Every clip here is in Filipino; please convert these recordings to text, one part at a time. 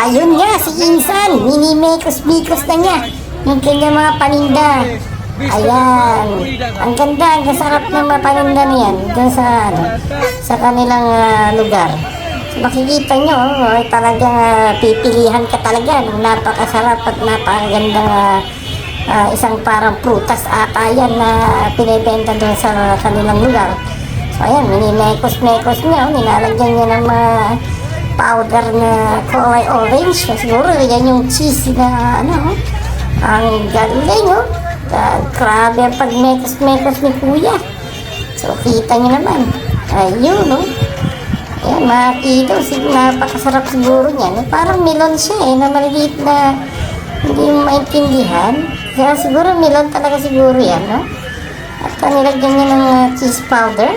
Ayun nga, si Insan, minimekos-mikos na niya yung kanyang mga paninda. Ayan, ang ganda, ang sarap ng mga paninda niyan doon sa, sa kanilang lugar. So, makikita nyo, talagang pipilihan ka talaga ng napakasarap at napakagandang isang parang prutas ata yan na pinibenta doon sa kanilang lugar. So ayan, minimekos-mekos niya, nilalagyan niya ng mga powder na kulay orange. Siguro yan yung cheese na ano, ang galing, oh. Grabe ang pag-mekos-mekos ni Kuya. So kita niyo naman, ayun, no. Ayan, makikita, napakasarap siguro niya. Parang melon siya na maliliit na hindi mo maintindihan. Kaya siguro melon talaga siguro yan, no. At nilagyan niya ng cheese powder.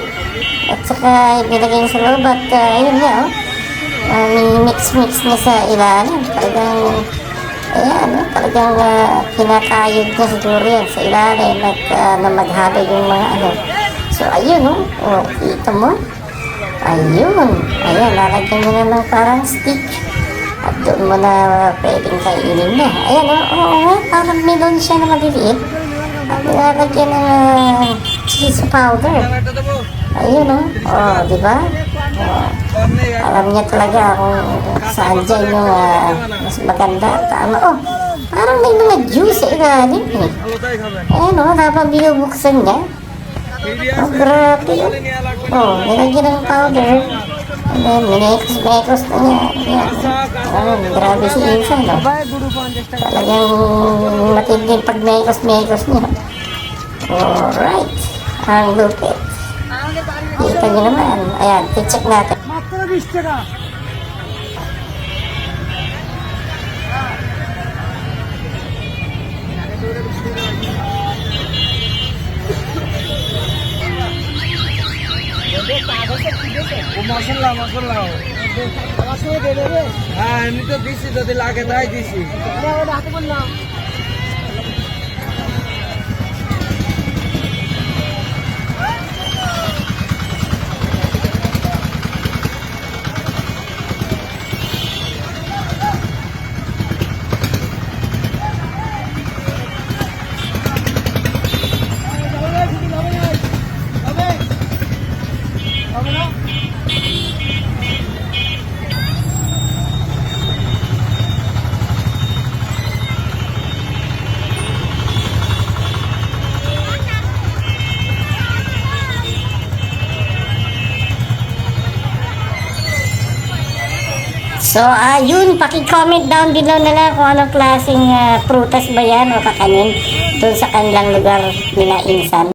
At saka nilagay niya sa loob at ayun nga, oh. Mix-mix niya sa ilalim. Talagang, ayan, talagang kinakayod niya siguro yan sa ilalim at na maghalo yung mga ano. So, ayun, oh, kita mo. Ayun, ayan, lalagyan niya na ng parang stick. At doon mo na pwedeng kainin na. Ayan, oo, parang melon siya na maliliit. At nilalagyan ng cheese powder. Ayun, di ba? Alam niya talaga kung saan dyan yung mas maganda. Tama, parang may mga juice sa ilalim eh. Ayun, habang binubuksan niya. Grabe yun. Nilagyan ng powder. And then, minekos-mekos na niya. Ayan. Grabe si Insan, no? Talagang matinding pag-mekos-mekos niya. Alright. Ang lupit. Kita niyo naman. Ayan, i-check natin. মশলা হ্যাঁ এমনি তো দিছি যদি লাগে তাই দিছি So, yun, paki-comment down below na lang kung anong klaseng prutas ba yan o kakanin doon sa kanilang lugar nila Insan.